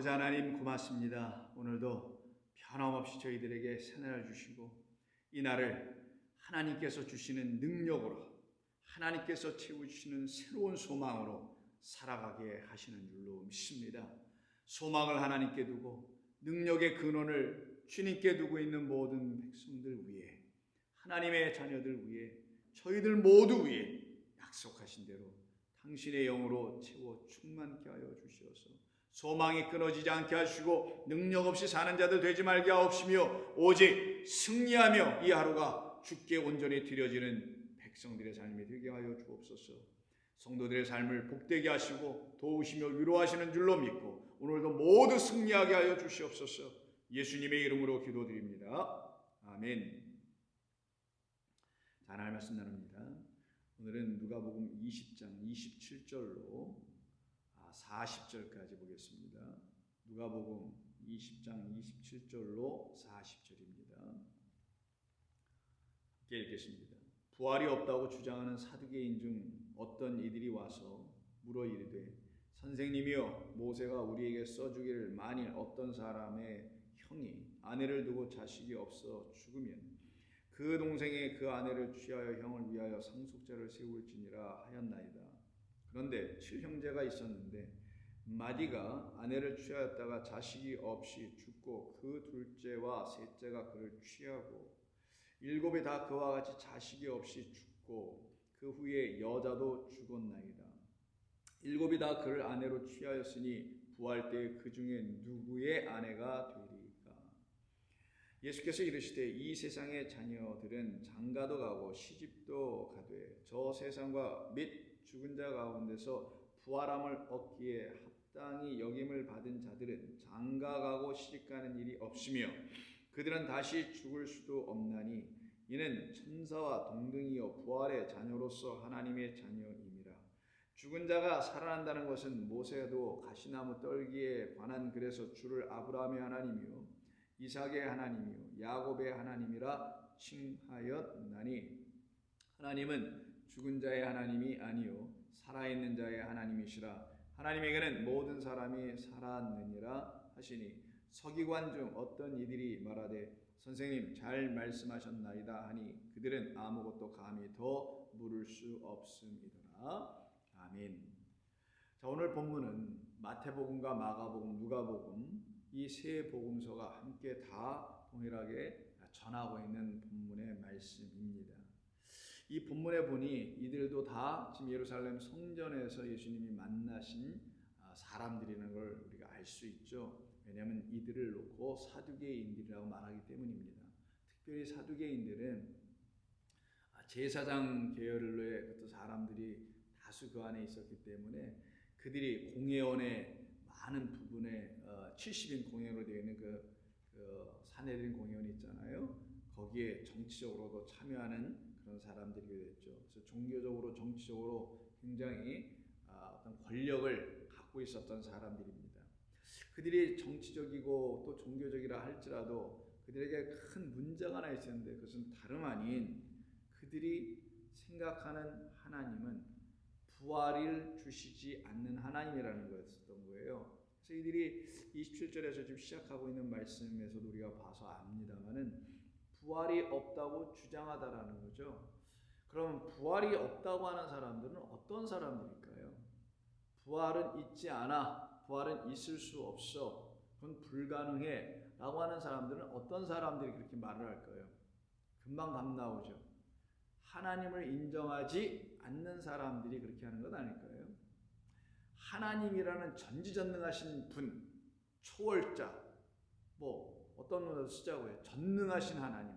아버지 하나님 고맙습니다. 오늘도 변함없이 저희들에게 새날을 주시고 이 날을 하나님께서 주시는 능력으로 하나님께서 채워주시는 새로운 소망으로 살아가게 하시는 줄로 믿습니다. 소망을 하나님께 두고 능력의 근원을 주님께 두고 있는 모든 백성들 위해 하나님의 자녀들 위해 저희들 모두 위해 약속하신 대로 당신의 영으로 채워 충만케 하여 주시어서 소망이 끊어지지 않게 하시고 능력 없이 사는 자들 되지 말게 하옵시며 오직 승리하며 이 하루가 주께 온전히 드려지는 백성들의 삶이 되게 하여 주옵소서. 성도들의 삶을 복되게 하시고 도우시며 위로하시는 줄로 믿고 오늘도 모두 승리하게 하여 주시옵소서. 예수님의 이름으로 기도드립니다. 아멘. 자, 하나님 말씀 나눕니다. 오늘은 누가복음 20장 27절로 40절까지 보겠습니다. 누가복음 20장 27절로 40절입니다. 함께 읽겠습니다. 부활이 없다고 주장하는 사두개인 중 어떤 이들이 와서 물어 이르되 선생님이여 모세가 우리에게 써주기를 만일 어떤 사람의 형이 아내를 두고 자식이 없어 죽으면 그 동생이 그 아내를 취하여 형을 위하여 상속자를 세울지니라 하였나이다. 그런데 7형제가 있었는데 마디가 아내를 취하였다가 자식이 없이 죽고 그 둘째와 셋째가 그를 취하고 7이 다 그와 같이 자식이 없이 죽고 그 후에 여자도 죽었나이다. 7이 다 그를 아내로 취하였으니 부활 때에 그 중에 누구의 아내가 되리까? 예수께서 이르시되 이 세상의 자녀들은 장가도 가고 시집도 가되 저 세상과 및 죽은 자 가운데서 부활함을 얻기에 합당히 여김을 받은 자들은 장가 가고 시집 가는 일이 없으며 그들은 다시 죽을 수도 없나니 이는 천사와 동등이요 부활의 자녀로서 하나님의 자녀임이라. 죽은 자가 살아난다는 것은 모세도 가시나무 떨기에 관한 글에서 주를 아브라함의 하나님이요 이삭의 하나님이요 야곱의 하나님이라 칭하였나니 하나님은 죽은 자의 하나님이 아니요 살아있는 자의 하나님이시라. 하나님에게는 모든 사람이 살았느니라 하시니 서기관 중 어떤 이들이 말하되 선생님 잘 말씀하셨나이다 하니 그들은 아무것도 감히 더 물을 수 없음이더라. 아멘. 자, 오늘 본문은 마태복음과 마가복음, 누가복음 이 세 복음서가 함께 다 동일하게 전하고 있는 본문의 말씀입니다. 이 본문에 보니 이들도 다 지금 예루살렘 성전에서 예수님이 만나신 사람들이라는 걸 우리가 알 수 있죠. 왜냐하면 이들을 놓고 사두개인들이라고 말하기 때문입니다. 특별히 사두개인들은 제사장 계열의 어떤 사람들이 다수 그 안에 있었기 때문에 그들이 공회원의 많은 부분에 70인 공회원으로 되어 있는 그 사내들인 공회원이 있잖아요. 거기에 정치적으로도 참여하는 그런 사람들이 됐죠. 그래서 종교적으로 정치적으로 굉장히 어떤 권력을 갖고 있었던 사람들입니다. 그들이 정치적이고 또 종교적이라 할지라도 그들에게 큰 문제가 하나 있었는데 그것은 다름 아닌 그들이 생각하는 하나님은 부활을 주시지 않는 하나님이라는 거였던 거예요. 그래서 이들이 27절에서 지금 시작하고 있는 말씀에서도 우리가 봐서 압니다만은 부활이 없다고 주장하다라는 거죠. 그럼 부활이 없다고 하는 사람들은 어떤 사람들일까요? 부활은 있지 않아. 부활은 있을 수 없어. 그건 불가능해. 라고 하는 사람들은 어떤 사람들이 그렇게 말을 할까요? 금방 답 나오죠. 하나님을 인정하지 않는 사람들이 그렇게 하는 것 아닐까요? 하나님이라는 전지전능하신 분, 초월자, 뭐 어떤 놈도 쓰자고요. 전능하신 하나님,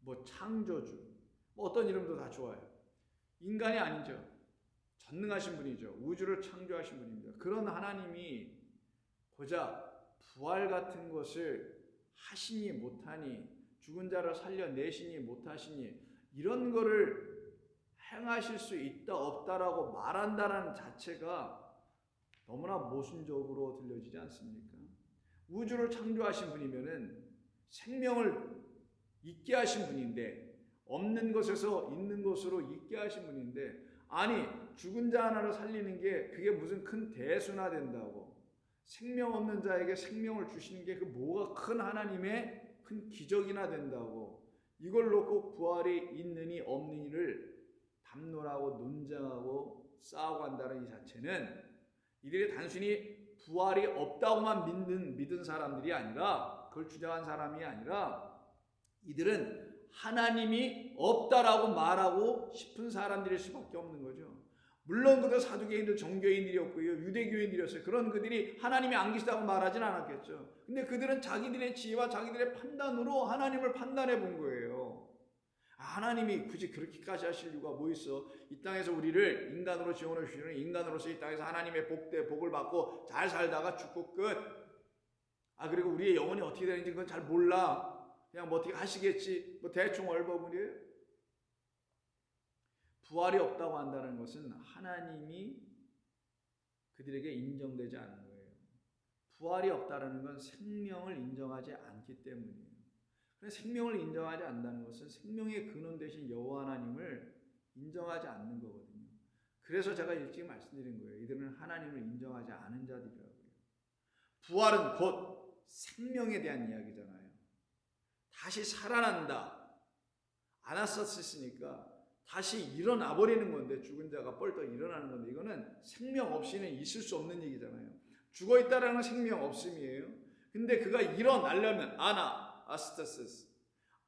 뭐 창조주, 뭐 어떤 이름도 다 좋아요. 인간이 아니죠. 전능하신 분이죠. 우주를 창조하신 분입니다. 그런 하나님이 고작 부활 같은 것을 하시니 못하니 죽은 자를 살려내시니 못하시니 이런 거를 행하실 수 있다 없다라고 말한다는 자체가 너무나 모순적으로 들려지지 않습니까? 우주를 창조하신 분이면은 생명을 있게 하신 분인데 없는 것에서 있는 것으로 있게 하신 분인데 아니 죽은 자 하나를 살리는 게 그게 무슨 큰 대수나 된다고 생명 없는 자에게 생명을 주시는 게 그 뭐가 큰 하나님의 큰 기적이나 된다고. 이걸 놓고 부활이 있느니 없느니를 담론하고 논쟁하고 싸우고 한다는 이 자체는 이들이 단순히 부활이 없다고만 믿은 사람들이 아니라, 그걸 주장한 사람이 아니라, 이들은 하나님이 없다라고 말하고 싶은 사람들일 수밖에 없는 거죠. 물론 그들 사두개인들 종교인들이었고요, 유대교인들이었어요. 그런 그들이 하나님이 안 계시다고 말하진 않았겠죠. 근데 그들은 자기들의 지혜와 자기들의 판단으로 하나님을 판단해 본 거예요. 하나님이 굳이 그렇게까지 하실 이유가 뭐 있어? 이 땅에서 우리를 인간으로 지원해 주시는, 인간으로서 이 땅에서 하나님의 복을 받고 잘 살다가 죽고 끝. 그리고 우리의 영혼이 어떻게 되는지 그건 잘 몰라. 그냥 뭐 어떻게 하시겠지. 뭐 대충 얼버무려요. 부활이 없다고 한다는 것은 하나님이 그들에게 인정되지 않는 거예요. 부활이 없다는 건 생명을 인정하지 않기 때문이에요. 그래서 생명을 인정하지 않는다는 것은 생명의 근원 되신 여호와 하나님을 인정하지 않는 거거든요. 그래서 제가 일찍 말씀드린 거예요. 이들은 하나님을 인정하지 않은 자들이라고요. 부활은 곧 생명에 대한 이야기잖아요. 다시 살아난다. 아나스타시스니까 다시 일어나 버리는 건데, 죽은 자가 뻘떡 일어나는 건데, 이거는 생명 없이는 있을 수 없는 얘기잖아요. 죽어 있다라는 건 생명 없음이에요. 근데 그가 일어나려면 아스타시스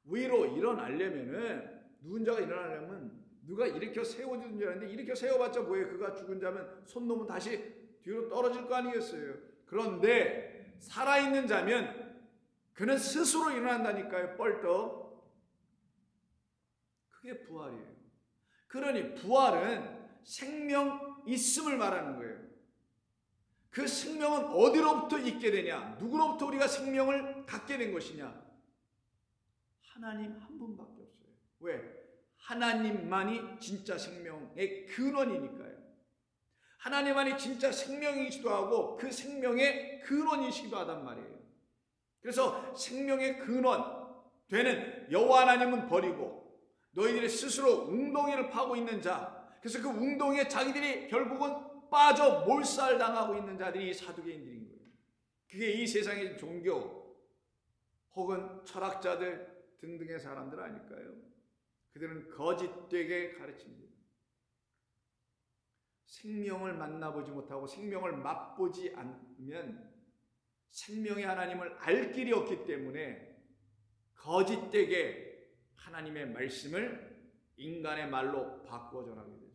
위로 일어나려면은, 누군 자가 일어나려면 누가 일으켜 세워주는 줄 알았는데, 일으켜 세워봤자 뭐예요? 그가 죽은 자면 손 놓으면 다시 뒤로 떨어질 거 아니겠어요? 그런데 살아있는 자면 그는 스스로 일어난다니까요. 뻘떡. 그게 부활이에요. 그러니 부활은 생명 있음을 말하는 거예요. 그 생명은 어디로부터 있게 되냐? 누구로부터 우리가 생명을 갖게 된 것이냐? 하나님 한 분밖에 없어요. 왜? 하나님만이 진짜 생명의 근원이니까요. 하나님만이 진짜 생명이기도 하고 그 생명의 근원이시기도 하단 말이에요. 그래서 생명의 근원 되는 여호와 하나님은 버리고 너희들이 스스로 웅덩이를 파고 있는 자, 그래서 그 웅덩이에 자기들이 결국은 빠져 몰살당하고 있는 자들이 사두개인들인 거예요. 그게 이 세상의 종교 혹은 철학자들 등등의 사람들 아닐까요? 그들은 거짓되게 가르칩니다. 생명을 만나보지 못하고 생명을 맛보지 않으면 생명의 하나님을 알 길이 없기 때문에 거짓되게 하나님의 말씀을 인간의 말로 바꾸어 전하게 되죠.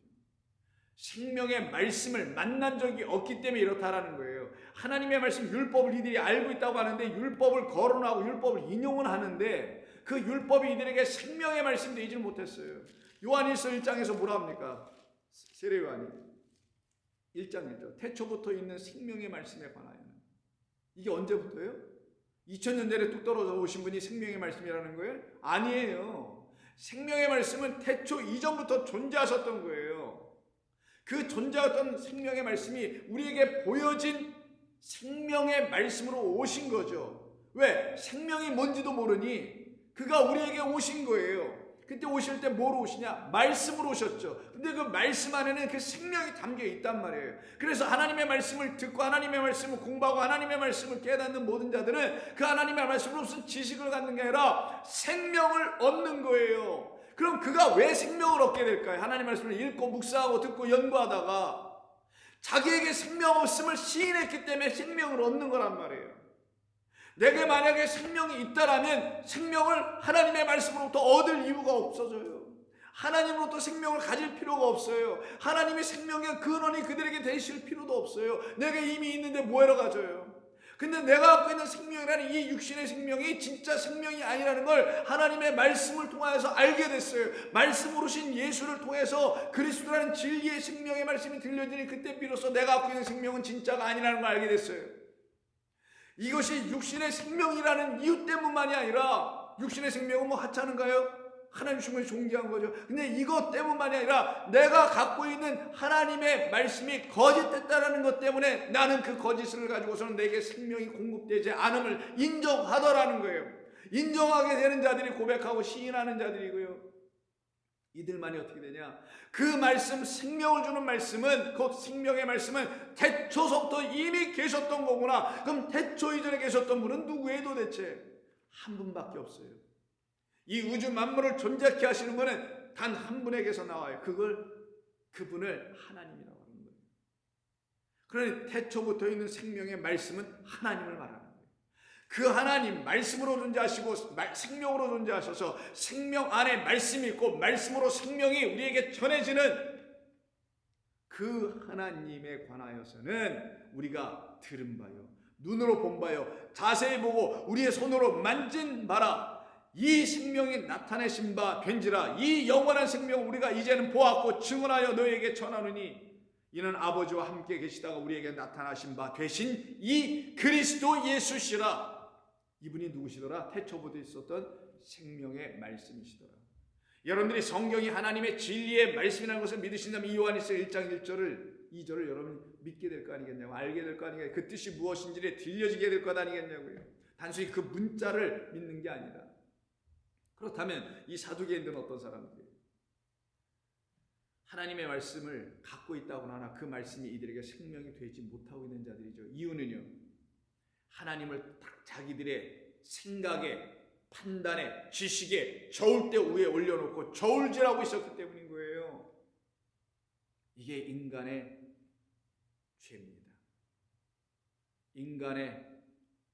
생명의 말씀을 만난 적이 없기 때문에 이렇다라는 거예요. 하나님의 말씀, 율법을 이들이 알고 있다고 하는데 율법을 거론하고 율법을 인용은 하는데 그 율법이 이들에게 생명의 말씀이 되지 못했어요. 요한일서 1장에서 뭐라 합니까? 세례 요한이 1장 1절 태초부터 있는 생명의 말씀에 관하여는, 이게 언제부터예요? 2000년 전에 뚝 떨어져 오신 분이 생명의 말씀이라는 거예요? 아니에요. 생명의 말씀은 태초 이전부터 존재하셨던 거예요. 그 존재했던 생명의 말씀이 우리에게 보여진 생명의 말씀으로 오신 거죠. 왜? 생명이 뭔지도 모르니 그가 우리에게 오신 거예요. 그때 오실 때 뭐로 오시냐? 말씀으로 오셨죠. 근데 그 말씀 안에는 그 생명이 담겨 있단 말이에요. 그래서 하나님의 말씀을 듣고 하나님의 말씀을 공부하고 하나님의 말씀을 깨닫는 모든 자들은 그 하나님의 말씀으로 무슨 지식을 갖는 게 아니라 생명을 얻는 거예요. 그럼 그가 왜 생명을 얻게 될까요? 하나님의 말씀을 읽고 묵상하고 듣고 연구하다가 자기에게 생명 없음을 시인했기 때문에 생명을 얻는 거란 말이에요. 내게 만약에 생명이 있다라면 생명을 하나님의 말씀으로부터 얻을 이유가 없어져요. 하나님으로부터 생명을 가질 필요가 없어요. 하나님의 생명의 근원이 그들에게 되실 필요도 없어요. 내게 이미 있는데 뭐하러 가져요? 근데 내가 갖고 있는 생명이라는 이 육신의 생명이 진짜 생명이 아니라는 걸 하나님의 말씀을 통해서 알게 됐어요. 말씀으로 신 예수를 통해서 그리스도라는 진리의 생명의 말씀이 들려지니 그때 비로소 내가 갖고 있는 생명은 진짜가 아니라는 걸 알게 됐어요. 이것이 육신의 생명이라는 이유 때문만이 아니라, 육신의 생명은 뭐 하찮은가요? 하나님 주신 존귀한 거죠. 근데 이것 때문만이 아니라 내가 갖고 있는 하나님의 말씀이 거짓됐다라는 것 때문에 나는 그 거짓을 가지고서는 내게 생명이 공급되지 않음을 인정하더라는 거예요. 인정하게 되는 자들이 고백하고 시인하는 자들이고요. 이들만이 어떻게 되냐? 그 말씀, 생명을 주는 말씀은, 그 생명의 말씀은 태초서부터 이미 계셨던 거구나. 그럼 태초 이전에 계셨던 분은 누구예요 도대체? 한 분밖에 없어요. 이 우주 만물을 존재케 하시는 분은 단 한 분에게서 나와요. 그분을 하나님이라고 하는 거예요. 그러니 태초부터 있는 생명의 말씀은 하나님을 말하는 거예요. 그 하나님 말씀으로 존재하시고 생명으로 존재하셔서 생명 안에 말씀이 있고 말씀으로 생명이 우리에게 전해지는 그 하나님에 관하여서는 우리가 들은 바요, 눈으로 본 바요, 자세히 보고 우리의 손으로 만진 바라. 이 생명이 나타내신 바 된지라. 이 영원한 생명을 우리가 이제는 보았고 증언하여 너희에게 전하노니 이는 아버지와 함께 계시다가 우리에게 나타나신 바 되신 이 그리스도 예수시라. 이분이 누구시더라? 태초부터 있었던 생명의 말씀이시더라. 여러분들이 성경이 하나님의 진리의 말씀이라는 것을 믿으신다면 이 요한일서 1장 2절을 여러분이 믿게 될 거 아니겠냐고, 알게 될 거 아니겠냐고, 그 뜻이 무엇인지를 들려지게 될 것 아니겠냐고요. 단순히 그 문자를 믿는 게 아니라. 그렇다면 이 사두개인들은 어떤 사람들이에요? 하나님의 말씀을 갖고 있다고 하나 그 말씀이 이들에게 생명이 되지 못하고 있는 자들이죠. 이유는요, 하나님을 자기들의 생각에, 판단에, 지식에 저울대 위에 올려놓고 저울질하고 있었기 때문인 거예요. 이게 인간의 죄입니다. 인간의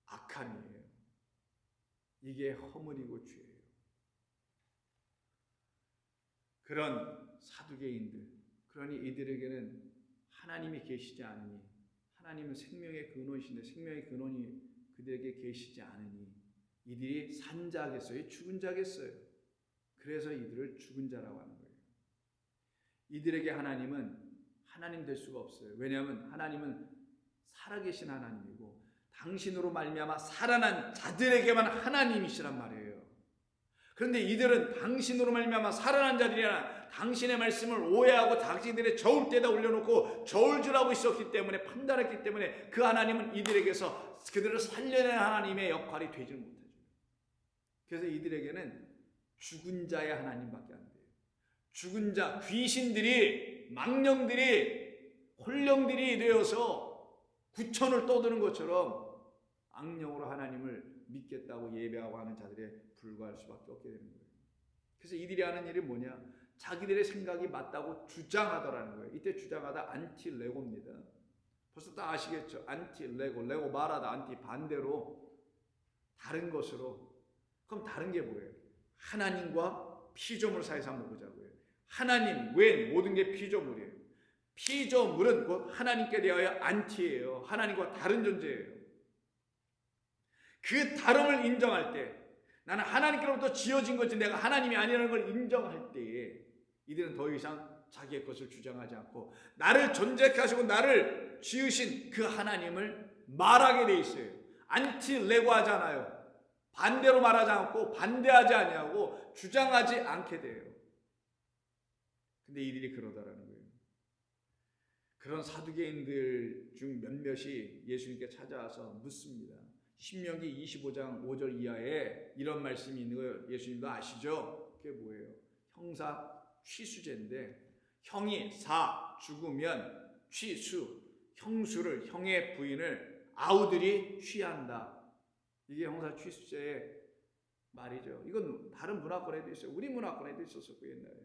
악함이에요. 이게 허물이고 죄예요. 그런 사두개인들, 그러니 이들에게는 하나님이 계시지 않으니, 하나님은 생명의 근원이신데 생명의 근원이 그들에게 계시지 않으니 이들이 산 자겠어요? 죽은 자겠어요? 그래서 이들을 죽은 자라고 하는 거예요. 이들에게 하나님은 하나님 될 수가 없어요. 왜냐하면 하나님은 살아계신 하나님이고 당신으로 말미암아 살아난 자들에게만 하나님이시란 말이에요. 그런데 이들은 당신으로 말미암아 살아난 자들이나 당신의 말씀을 오해하고 당신들의 저울대에다 올려놓고 저울질하고 있었기 때문에, 판단했기 때문에 그 하나님은 이들에게서 그들을 살려낸 하나님의 역할이 되지 못하죠. 그래서 이들에게는 죽은 자의 하나님밖에 안 돼요. 죽은 자, 귀신들이, 망령들이, 혼령들이 되어서 구천을 떠드는 것처럼 악령으로 하나님을 믿겠다고 예배하고 하는 자들에 불과할 수밖에 없게 되는 거예요. 그래서 이들이 하는 일이 뭐냐? 자기들의 생각이 맞다고 주장하더라는 거예요. 이때 주장하다 안티레고입니다. 벌써 다 아시겠죠? 안티레고, 레고 말하다, 안티 반대로, 다른 것으로. 그럼 다른 게 뭐예요? 하나님과 피조물 사이에서 한번 보자고요. 하나님 외엔 모든 게 피조물이에요. 피조물은 곧 하나님께 대하여 안티예요. 하나님과 다른 존재예요. 그 다름을 인정할 때, 나는 하나님께로부터 지어진 것이 내가 하나님이 아니라는 걸 인정할 때에 이들은 더 이상 자기의 것을 주장하지 않고 나를 존재케 하시고 나를 지으신 그 하나님을 말하게 돼 있어요. 안티레고 하잖아요. 반대로 말하지 않고 반대하지 아니하고 주장하지 않게 돼요. 근데 이들이 그러더라는 거예요. 그런 사두개인들 중 몇몇이 예수님께 찾아와서 묻습니다. 신명기 25장 5절 이하에 이런 말씀이 있는 거예요. 예수님도 아시죠? 그게 뭐예요? 형사 취수제인데, 형이 죽으면 취수, 형수를, 형의 부인을 아우들이 취한다. 이게 형사 취수제의 말이죠. 이건 다른 문화권에도 있어요. 우리 문화권에도 있었었고 옛날에.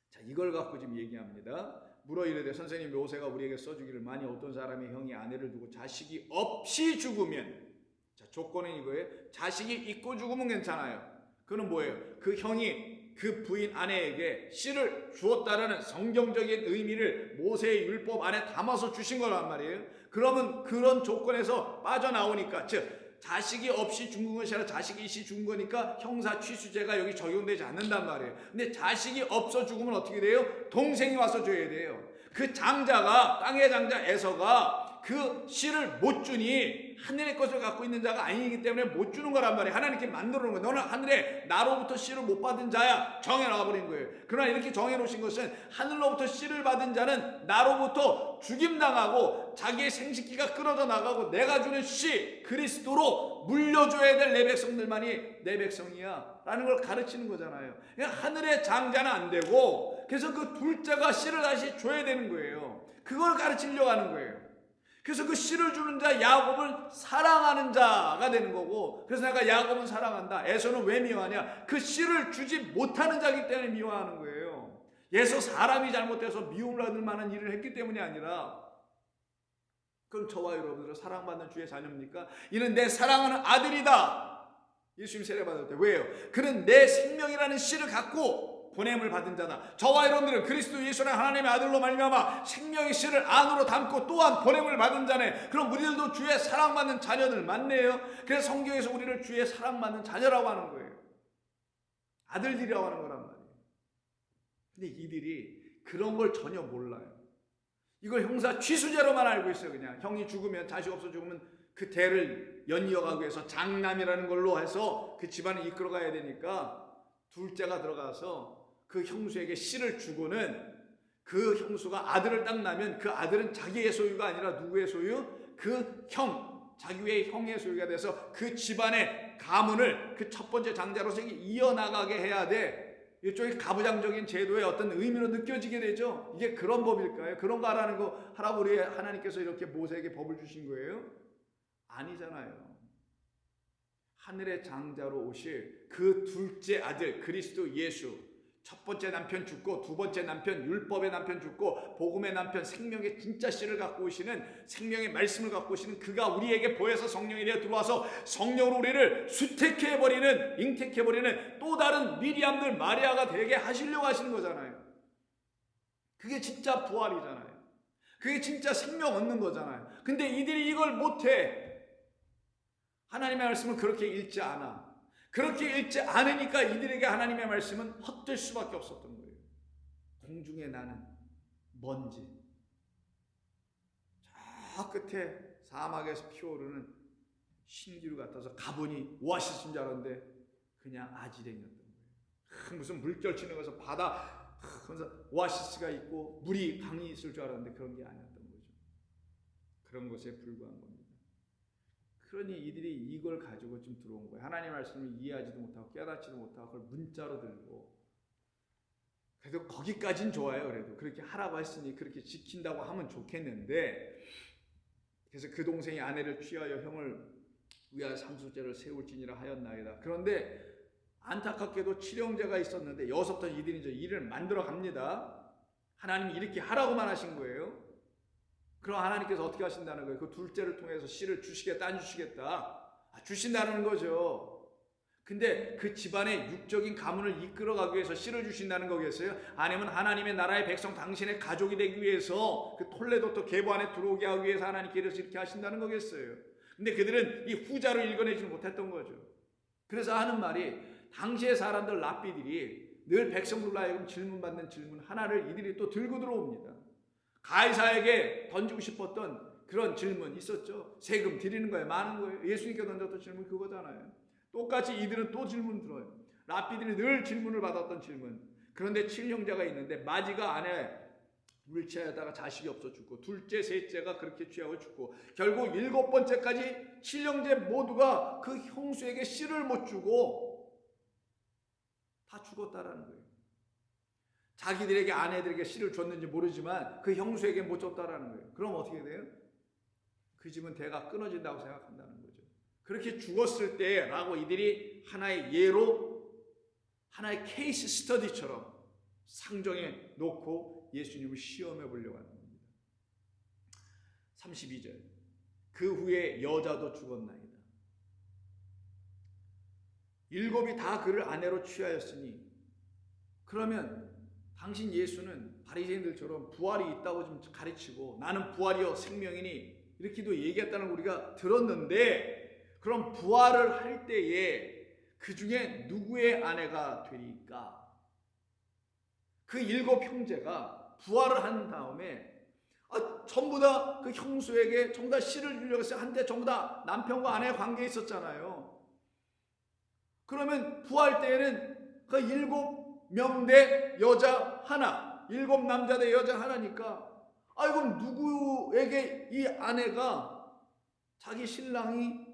자, 이걸 갖고 지금 얘기합니다. 물어 이르되 선생님, 모세가 우리에게 써주기를 만일 어떤 사람이 형이 아내를 두고 자식이 없이 죽으면, 자, 조건은 이거예요. 자식이 있고 죽으면 괜찮아요. 그건 뭐예요? 그 형이 그 부인 아내에게 씨를 주었다라는 성경적인 의미를 모세의 율법 안에 담아서 주신 거란 말이에요. 그러면 그런 조건에서 빠져나오니까, 즉 자식이 없이 죽은 것이 아니라 자식이 있이 죽은 거니까 형사 취수제가 여기 적용되지 않는단 말이에요. 근데 자식이 없어 죽으면 어떻게 돼요? 동생이 와서 줘야 돼요. 그 장자가, 땅의 장자 에서가 그 씨를 못 주니 하늘의 것을 갖고 있는 자가 아니기 때문에 못 주는 거란 말이에요. 하나님께 만들어 놓은 거예요. 너는 하늘에 나로부터 씨를 못 받은 자야, 정해놔 버린 거예요. 그러나 이렇게 정해놓으신 것은 하늘로부터 씨를 받은 자는 나로부터 죽임당하고 자기의 생식기가 끊어져 나가고 내가 주는 씨 그리스도로 물려줘야 될 내 백성들만이 내 백성이야 라는 걸 가르치는 거잖아요. 그냥 하늘의 장자는 안 되고, 그래서 그 둘째가 씨를 다시 줘야 되는 거예요. 그걸 가르치려고 하는 거예요. 그래서 그 씨를 주는 자 야곱을 사랑하는 자가 되는 거고, 그래서 내가 야곱은 사랑한다. 에서는 왜 미워하냐? 그 씨를 주지 못하는 자이기 때문에 미워하는 거예요. 에서 사람이 잘못돼서 미움을 받을 만한 일을 했기 때문이 아니라, 그럼 저와 여러분들은 사랑받는 주의 자녀입니까? 이는 내 사랑하는 아들이다. 예수님 세례받을 때 왜요? 그는 내 생명이라는 씨를 갖고 보냄을 받은 자다. 저와 여러분들은 그리스도 예수는 하나님의 아들로 말미암아 생명의 씨를 안으로 담고 또한 보냄을 받은 자네. 그럼 우리들도 주의 사랑받는 자녀들 맞네요. 그래서 성경에서 우리를 주의 사랑받는 자녀라고 하는 거예요. 아들들이라고 하는 거란 말이에요. 근데 이들이 그런 걸 전혀 몰라요. 이걸 형사 취수제로만 알고 있어요. 그냥 형이 죽으면, 자식 없어 죽으면 그 대를 연이어가기 위해서 장남이라는 걸로 해서 그 집안을 이끌어가야 되니까 둘째가 들어가서 그 형수에게 씨를 주고는, 그 형수가 아들을 딱 낳으면 그 아들은 자기의 소유가 아니라 누구의 소유? 그 형, 자기 외의 형의 소유가 돼서 그 집안의 가문을 그 첫 번째 장자로서 이어나가게 해야 돼. 이쪽에 가부장적인 제도의 어떤 의미로 느껴지게 되죠. 이게 그런 법일까요? 그런 거 하라는 거 하라고 우리 하나님께서 이렇게 모세에게 법을 주신 거예요? 아니잖아요. 하늘의 장자로 오실 그 둘째 아들 그리스도 예수, 첫 번째 남편 죽고 두 번째 남편 율법의 남편 죽고 복음의 남편 생명의 진짜 씨를 갖고 오시는, 생명의 말씀을 갖고 오시는 그가 우리에게 보여서 성령이 되어 들어와서 성령으로 우리를 수택해버리는, 잉택해버리는 또 다른 미리암들 마리아가 되게 하시려고 하시는 거잖아요. 그게 진짜 부활이잖아요. 그게 진짜 생명 얻는 거잖아요. 근데 이들이 이걸 못해. 하나님의 말씀은 그렇게 읽지 않아. 그렇게 읽지 않으니까 이들에게 하나님의 말씀은 헛될 수밖에 없었던 거예요. 공중에 나는 먼지, 저 끝에 사막에서 피어오르는 신기루 같아서 가보니 오아시스인 줄 알았는데 그냥 아지랭이었던 거예요. 무슨 물결 치는 것에서 바다, 그래서 오아시스가 있고 물이 강이 있을 줄 알았는데 그런 게 아니었던 거죠. 그런 것에 불과한 겁니다. 그러니 이들이 이걸 가지고 좀 들어온 거예요. 하나님의 말씀을 이해하지도 못하고 깨닫지도 못하고 그걸 문자로 들고. 그래도 거기까진 좋아요. 그래도 그렇게 하라고 했으니 그렇게 지킨다고 하면 좋겠는데, 그래서 그 동생이 아내를 취하여 형을 위하여 상속죄를 세울지니라 하였나이다. 그런데 안타깝게도 칠형제가 있었는데 여기서부터 이들이 이제 일을 만들어 갑니다. 하나님이 이렇게 하라고만 하신 거예요. 그럼 하나님께서 어떻게 하신다는 거예요? 그 둘째를 통해서 씨를 주시겠다, 안 주시겠다? 주신다는 거죠. 근데 그 집안의 육적인 가문을 이끌어가기 위해서 씨를 주신다는 거겠어요? 아니면 하나님의 나라의 백성, 당신의 가족이 되기 위해서 그 톨레도토 계보 안에 들어오게 하기 위해서 하나님께서 이렇게 하신다는 거겠어요? 근데 그들은 이 후자로 읽어내지 못했던 거죠. 그래서 하는 말이, 당시의 사람들 랍비들이 늘 백성들로 하여금 질문받는 질문 하나를 이들이 또 들고 들어옵니다. 가이사에게 던지고 싶었던 그런 질문 있었죠. 세금 드리는 거에 많은 거예요. 예수님께 던졌던 질문 그거잖아요. 똑같이 이들은 또 질문 들어요. 랍비들이 늘 질문을 받았던 질문. 그런데 7형제가 있는데 마지가 아내 물 취하다가 자식이 없어 죽고, 둘째, 셋째가 그렇게 취하고 죽고, 결국 7번째까지 7형제 모두가 그 형수에게 씨를 못 주고 다 죽었다라는 거예요. 자기들에게 아내들에게 씨를 줬는지 모르지만 그 형수에게 못 줬다라는 거예요. 그럼 어떻게 돼요? 그 집은 대가 끊어진다고 생각한다는 거죠. 그렇게 죽었을 때라고 이들이 하나의 예로, 하나의 케이스 스터디처럼 상정해 놓고 예수님을 시험해 보려고 하는 겁니다. 32절. 그 후에 여자도 죽었나이다. 7이 다 그를 아내로 취하였으니, 그러면 당신 예수는 바리새인들처럼 부활이 있다고 좀 가르치고 나는 부활이요 생명이니 이렇게도 얘기했다는 걸 우리가 들었는데, 그럼 부활을 할 때에 그 중에 누구의 아내가 되리까? 그 7 형제가 부활을 한 다음에 전부 다 그 형수에게 전부 다 씨를 주려고 했어요. 한때 전부 다 남편과 아내의 관계에 있었잖아요. 그러면 부활 때에는 그 7명 대 여자 하나, 7 남자 대 여자 하나니까, 그럼 누구에게 이 아내가 자기 신랑을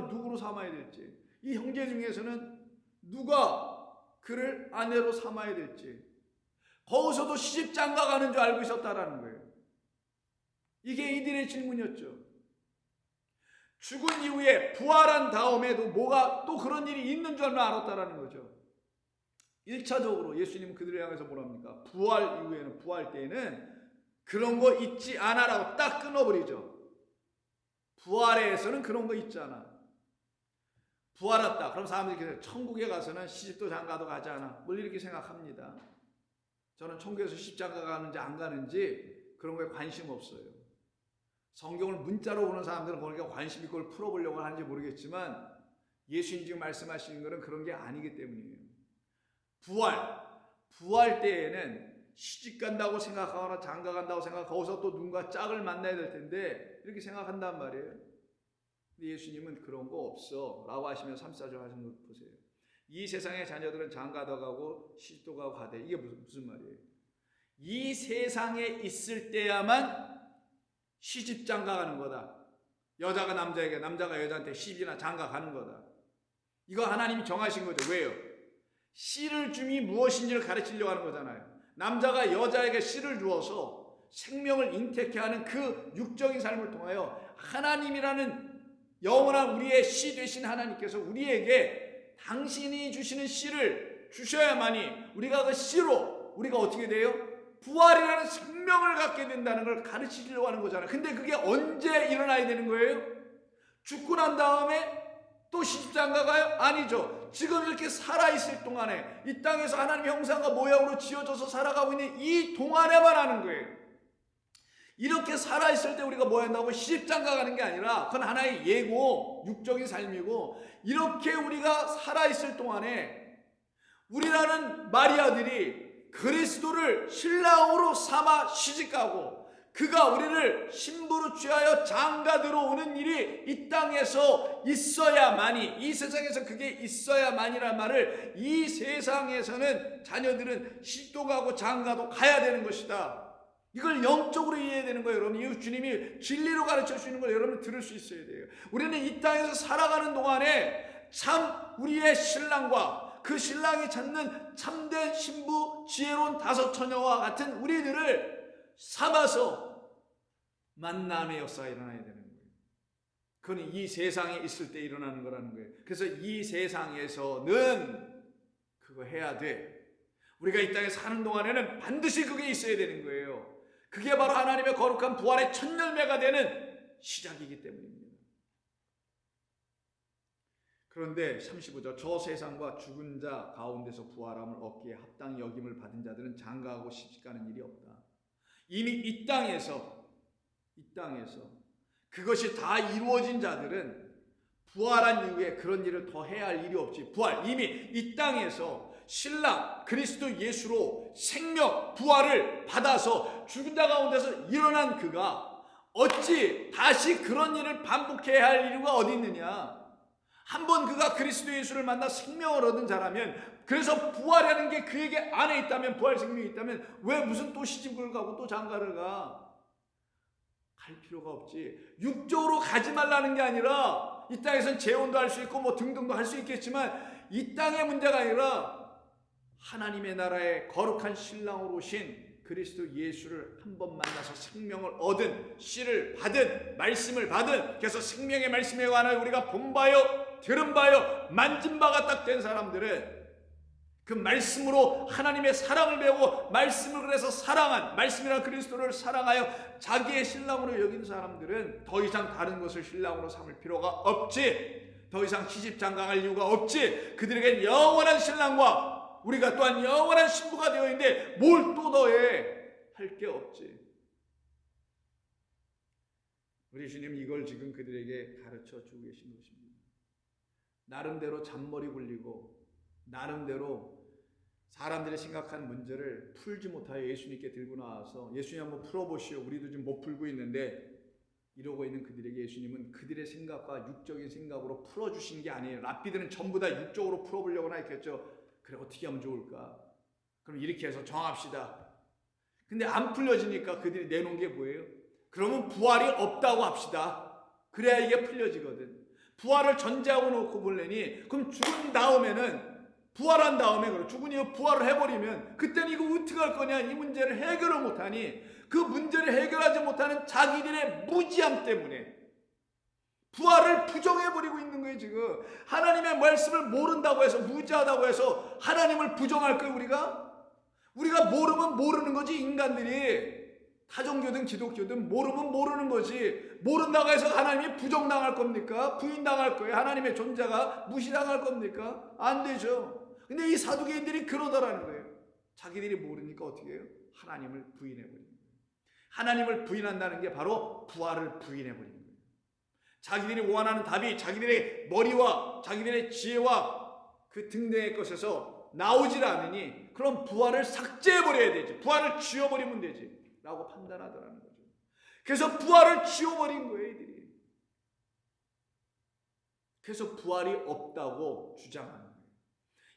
누구로 삼아야 될지, 이 형제 중에서는 누가 그를 아내로 삼아야 될지, 거기서도 시집장가 가는 줄 알고 있었다라는 거예요. 이게 이들의 질문이었죠. 죽은 이후에 부활한 다음에도 뭐가 또 그런 일이 있는 줄 알았다라는 거죠. 1차적으로 예수님은 그들을 향해서 뭐랍니까? 부활 이후에는, 부활 때에는 그런 거 있지 않아라고 딱 끊어버리죠. 부활에서는 그런 거 있지 않아. 부활했다. 그럼 사람들이 천국에 가서는 시집도 장가도 가지 않아. 뭘 이렇게 생각합니다. 저는 천국에서 시집장가 가는지 안 가는지 그런 거에 관심 없어요. 성경을 문자로 보는 사람들은 그러니까 관심 있고 그걸 풀어보려고 하는지 모르겠지만, 예수님 지금 말씀하시는 것은 그런 게 아니기 때문이에요. 부활 때에는 시집 간다고 생각하거나 장가 간다고 생각하고 거기서 또 누군가 짝을 만나야 될 텐데 이렇게 생각한단 말이에요. 근데 예수님은 그런 거 없어 라고 하시면 3, 4절 하신 거 보세요. 이 세상의 자녀들은 장가도 가고 시집도 가고 가되, 이게 무슨 말이에요? 이 세상에 있을 때야만 시집 장가 가는 거다. 여자가 남자에게, 남자가 여자한테 시집이나 장가 가는 거다. 이거 하나님이 정하신 거죠. 왜요? 씨를 줌이 무엇인지를 가르치려고 하는 거잖아요. 남자가 여자에게 씨를 주어서 생명을 잉태케 하는 그 육적인 삶을 통하여 하나님이라는 영원한 우리의 씨 되신 하나님께서 우리에게 당신이 주시는 씨를 주셔야만이 우리가 그 씨로 우리가 어떻게 돼요? 부활이라는 생명을 갖게 된다는 걸 가르치려고 하는 거잖아요. 근데 그게 언제 일어나야 되는 거예요? 죽고 난 다음에 또 시집장가 가요? 아니죠. 지금 이렇게 살아있을 동안에, 이 땅에서 하나님의 형상과 모양으로 지어져서 살아가고 있는 이 동안에만 하는 거예요. 이렇게 살아있을 때 우리가 뭐 한다고? 시집장가 가는 게 아니라 그건 하나의 예고, 육적인 삶이고, 이렇게 우리가 살아있을 동안에 우리라는 마리아들이 그리스도를 신랑으로 삼아 시집가고 그가 우리를 신부로 취하여 장가 들어오는 일이 이 땅에서 있어야만이, 이 세상에서 그게 있어야만이란 말을, 이 세상에서는 자녀들은 시집도 가고 장가도 가야 되는 것이다. 이걸 영적으로 이해해야 되는 거예요. 여러분, 이 주님이 진리로 가르쳐 주시는 걸 여러분 들을 수 있어야 돼요. 우리는 이 땅에서 살아가는 동안에 참 우리의 신랑과 그 신랑이 찾는 참된 신부, 지혜로운 5 처녀와 같은 우리들을 삼아서 만남의 역사가 일어나야 되는 거예요. 그건 이 세상에 있을 때 일어나는 거라는 거예요. 그래서 이 세상에서는 그거 해야 돼. 우리가 이 땅에 사는 동안에는 반드시 그게 있어야 되는 거예요. 그게 바로 하나님의 거룩한 부활의 첫 열매가 되는 시작이기 때문입니다. 그런데 35절, 저 세상과 죽은 자 가운데서 부활함을 얻기에 합당히 여김을 받은 자들은 장가하고 시집가는 일이 없다. 이미 이 땅에서 그것이 다 이루어진 자들은 부활한 이후에 그런 일을 더 해야 할 일이 없지. 부활, 이미 이 땅에서 신랑 그리스도 예수로 생명 부활을 받아서 죽은 자 가운데서 일어난 그가 어찌 다시 그런 일을 반복해야 할 이유가 어디 있느냐. 한번 그가 그리스도 예수를 만나 생명을 얻은 자라면, 그래서 부활하는 게 그에게 안에 있다면, 부활 생명이 있다면 왜 무슨 또 시집을 가고 또 장가를 가? 갈 필요가 없지. 육적으로 가지 말라는 게 아니라, 이 땅에서는 재혼도 할 수 있고 뭐 등등도 할 수 있겠지만 이 땅의 문제가 아니라 하나님의 나라의 거룩한 신랑으로 오신 그리스도 예수를 한번 만나서 생명을 얻은, 씨를 받은, 말씀을 받은, 그래서 생명의 말씀에 관하여 우리가 본바요 들은 바요 만진 바가 딱 된 사람들은 그 말씀으로 하나님의 사랑을 배우고 말씀을 그래서 사랑한, 말씀이란 그리스도를 사랑하여 자기의 신랑으로 여긴 사람들은 더 이상 다른 것을 신랑으로 삼을 필요가 없지. 더 이상 시집장가갈 이유가 없지. 그들에겐 영원한 신랑과 우리가 또한 영원한 신부가 되어 있는데 뭘 또 더해? 할 게 없지. 우리 주님 이걸 지금 그들에게 가르쳐 주고 계신 것입니다. 나름대로 잔머리 굴리고 나름대로 사람들이 생각하는 문제를 풀지 못하여 예수님께 들고 나와서 예수님 한번 풀어보시오. 우리도 지금 못 풀고 있는데 이러고 있는 그들에게 예수님은 그들의 생각과 육적인 생각으로 풀어주신 게 아니에요. 랍비들은 전부 다 육적으로 풀어보려고나 했겠죠. 그래 어떻게 하면 좋을까? 그럼 이렇게 해서 정합시다. 근데 안 풀려지니까 그들이 내놓은 게 뭐예요? 그러면 부활이 없다고 합시다. 그래야 이게 풀려지거든. 부활을 전제하고 놓고 볼래니 그럼 죽은 다음에는 부활한 다음에 그래 죽은 이후 부활을 해버리면 그때는 이거 어떻게 할 거냐 이 문제를 해결을 못하니 그 문제를 해결하지 못하는 자기들의 무지함 때문에 부활을 부정해버리고 있는 거예요. 지금 하나님의 말씀을 모른다고 해서 무지하다고 해서 하나님을 부정할 거예요. 우리가 모르면 모르는 거지. 인간들이 타종교든 기독교든 모르면 모르는 거지. 모른다고 해서 하나님이 부정당할 겁니까? 부인당할 거예요. 하나님의 존재가 무시당할 겁니까? 안 되죠. 근데 이 사두개인들이 그러더라는 거예요. 자기들이 모르니까 어떻게 해요? 하나님을 부인해버리는 거예요. 하나님을 부인한다는 게 바로 부활을 부인해버리는 거예요. 자기들이 원하는 답이 자기들의 머리와 자기들의 지혜와 그 등등의 것에서 나오질 않으니 그럼 부활을 삭제해버려야 되지. 부활을 지워버리면 되지 라고 판단하더라는 거죠. 그래서 부활을 지워버린 거예요. 이들이. 그래서 부활이 없다고 주장하는 거예요.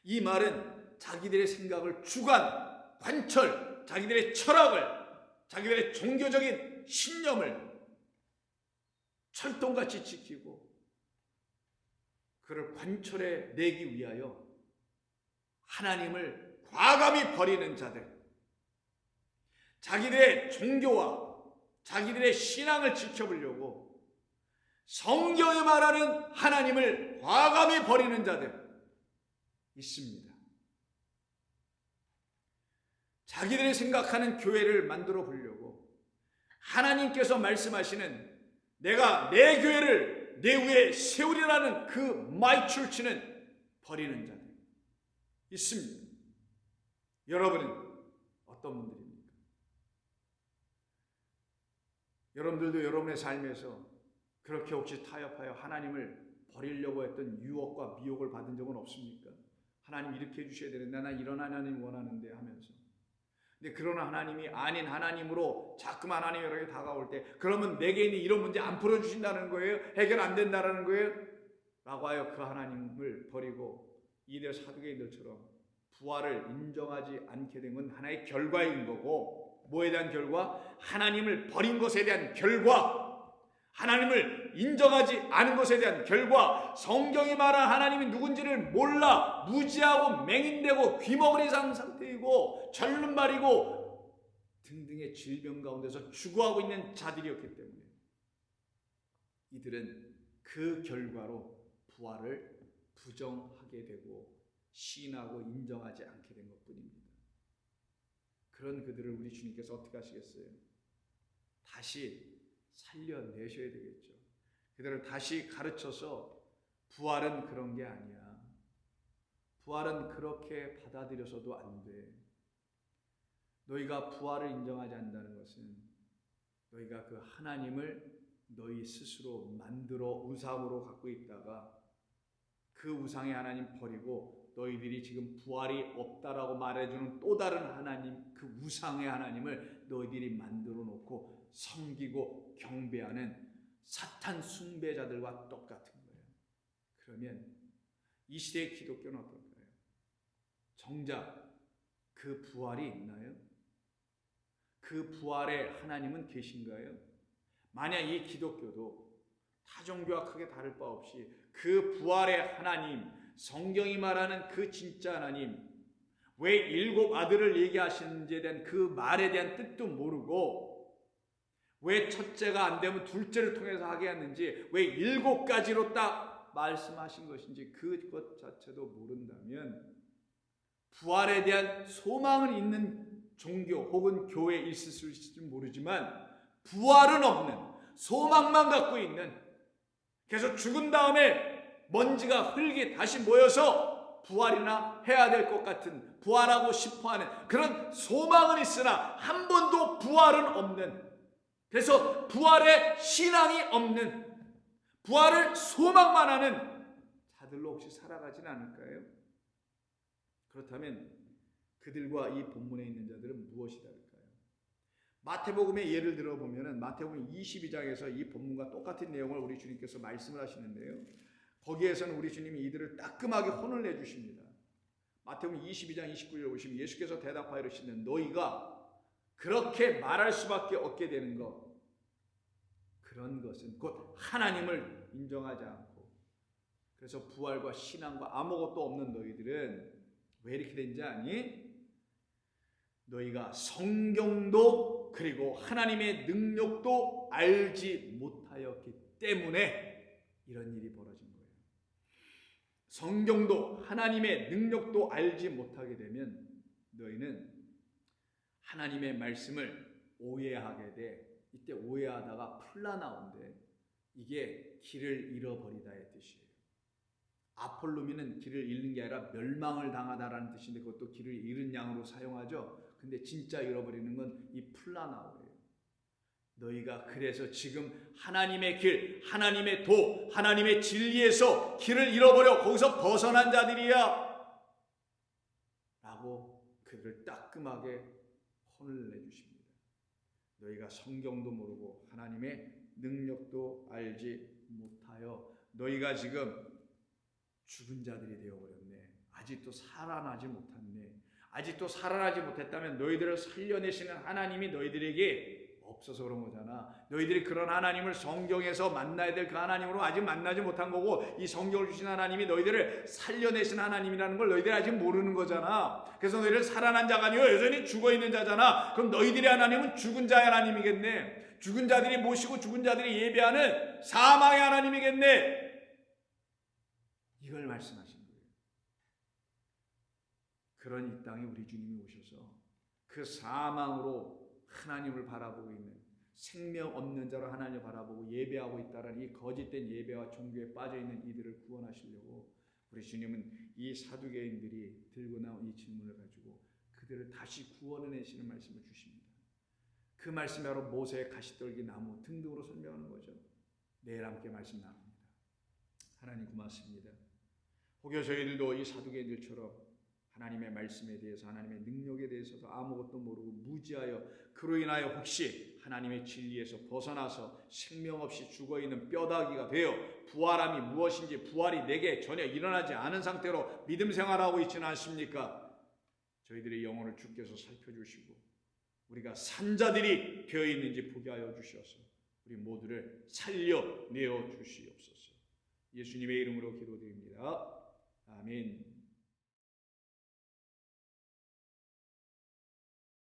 이 말은 자기들의 생각을 주관, 관철, 자기들의 철학을, 자기들의 종교적인 신념을 철통같이 지키고 그를 관철해 내기 위하여 하나님을 과감히 버리는 자들, 자기들의 종교와 자기들의 신앙을 지켜보려고 성경이 말하는 하나님을 과감히 버리는 자들 있습니다. 자기들이 생각하는 교회를 만들어 보려고 하나님께서 말씀하시는 내가 내 교회를 내 위에 세우리라는 그 마이 처치는 버리는 자들 있습니다. 여러분은 어떤 분들입니까? 여러분들도 여러분의 삶에서 그렇게 혹시 타협하여 하나님을 버리려고 했던 유혹과 미혹을 받은 적은 없습니까? 하나님 이렇게 해주셔야 되는데 난 이런 하나님 원하는데 하면서 근데 그런 하나님이 아닌 하나님으로 자꾸만 하나님에게 다가올 때 그러면 내게 있는 이런 문제 안 풀어주신다는 거예요? 해결 안 된다는 거예요? 라고 하여 그 하나님을 버리고 이들 사두개인들처럼 부활을 인정하지 않게 된 건 하나의 결과인 거고 뭐에 대한 결과? 하나님을 버린 것에 대한 결과 하나님을 인정하지 않은 것에 대한 결과 성경이 말한 하나님이 누군지를 몰라 무지하고 맹인되고 귀머거리 상태이고 절름발이고 등등의 질병 가운데서 죽어가고 있는 자들이었기 때문에 이들은 그 결과로 부활을 부정하게 되고 시인하고 인정하지 않게 된 것뿐입니다. 그런 그들을 우리 주님께서 어떻게 하시겠어요? 다시 살려내셔야 되겠죠. 그들을 다시 가르쳐서 부활은 그런 게 아니야. 부활은 그렇게 받아들여서도 안 돼. 너희가 부활을 인정하지 않는다는 것은 너희가 그 하나님을 너희 스스로 만들어 우상으로 갖고 있다가 그 우상의 하나님 버리고 너희들이 지금 부활이 없다라고 말해주는 또 다른 하나님, 그 우상의 하나님을 너희들이 만들어 놓고 섬기고 경배하는 사탄 숭배자들과 똑같은 거예요. 그러면 이 시대의 기독교는 어떨까요? 정작 그 부활이 있나요? 그 부활의 하나님은 계신가요? 만약 이 기독교도 타종교와 크게 다를 바 없이 그 부활의 하나님, 성경이 말하는 그 진짜 하나님, 왜 일곱 아들을 얘기하시는지에 대한 그 말에 대한 뜻도 모르고 왜 첫째가 안 되면 둘째를 통해서 하게 했는지 왜 일곱 가지로 딱 말씀하신 것인지 그것 자체도 모른다면 부활에 대한 소망은 있는 종교 혹은 교회에 있을 수 있을지 모르지만 부활은 없는 소망만 갖고 있는 그래서 죽은 다음에 먼지가 흙이 다시 모여서 부활이나 해야 될 것 같은 부활하고 싶어하는 그런 소망은 있으나 한 번도 부활은 없는 그래서 부활의 신앙이 없는 부활을 소망만 하는 자들로 혹시 살아가진 않을까요? 그렇다면 그들과 이 본문에 있는 자들은 무엇이 다를까요? 마태복음의 예를 들어보면 마태복음 22장에서 이 본문과 똑같은 내용을 우리 주님께서 말씀을 하시는데요. 거기에서는 우리 주님이 이들을 따끔하게 혼을 내주십니다. 마태복음 22장 29절에 보시면 예수께서 대답하여 이르시는 너희가 그렇게 말할 수밖에 없게 되는 것, 그런 것은 곧 하나님을 인정하지 않고 그래서 부활과 신앙과 아무것도 없는 너희들은 왜 이렇게 된지 아니? 너희가 성경도 그리고 하나님의 능력도 알지 못하였기 때문에 이런 일이 벌어진 거예요. 성경도 하나님의 능력도 알지 못하게 되면 너희는 하나님의 말씀을 오해하게 돼. 이때 오해하다가 플라나온데 이게 길을 잃어버리다의 뜻이에요. 아폴루미는 길을 잃는 게 아니라 멸망을 당하다라는 뜻인데 그것도 길을 잃은 양으로 사용하죠. 근데 진짜 잃어버리는 건 이 플라나오예요. 너희가 그래서 지금 하나님의 길, 하나님의 도, 하나님의 진리에서 길을 잃어버려 거기서 벗어난 자들이야 라고 그들을 따끔하게 혼을 내주십니다. 너희가 성경도 모르고 하나님의 능력도 알지 못하여 너희가 지금 죽은 자들이 되어버렸네. 아직도 살아나지 못했네. 아직도 살아나지 못했다면 너희들을 살려내시는 하나님이 너희들에게 없어서 그런 거잖아. 너희들이 그런 하나님을 성경에서 만나야 될 그 하나님으로 아직 만나지 못한 거고 이 성경을 주신 하나님이 너희들을 살려내신 하나님이라는 걸 너희들이 아직 모르는 거잖아. 그래서 너희들 살아난 자가 아니고 여전히 죽어있는 자잖아. 그럼 너희들의 하나님은 죽은 자의 하나님이겠네. 죽은 자들이 모시고 죽은 자들이 예배하는 사망의 하나님이겠네. 이걸 말씀하신 거예요. 그런 이 땅에 우리 주님이 오셔서 그 사망으로 하나님을 바라보고 있는 생명 없는 자로 하나님을 바라보고 예배하고 있다는 이 거짓된 예배와 종교에 빠져있는 이들을 구원하시려고 우리 주님은 이 사두개인들이 들고 나온 이 질문을 가지고 그들을 다시 구원해내시는 말씀을 주십니다. 그 말씀이 바로 모세의 가시떨기 나무 등등으로 설명하는 거죠. 내일 함께 말씀 나눕니다. 하나님 고맙습니다. 혹여 저희들도 이 사두개인들처럼 하나님의 말씀에 대해서 하나님의 능력에 대해서도 아무것도 모르고 무지하여 그로 인하여 혹시 하나님의 진리에서 벗어나서 생명 없이 죽어있는 뼈다귀가 되어 부활함이 무엇인지 부활이 내게 전혀 일어나지 않은 상태로 믿음 생활하고 있지는 않습니까? 저희들의 영혼을 주께서 살펴주시고 우리가 산자들이 되어 있는지 보게 하여 주셔서 우리 모두를 살려내어 주시옵소서. 예수님의 이름으로 기도드립니다. 아멘.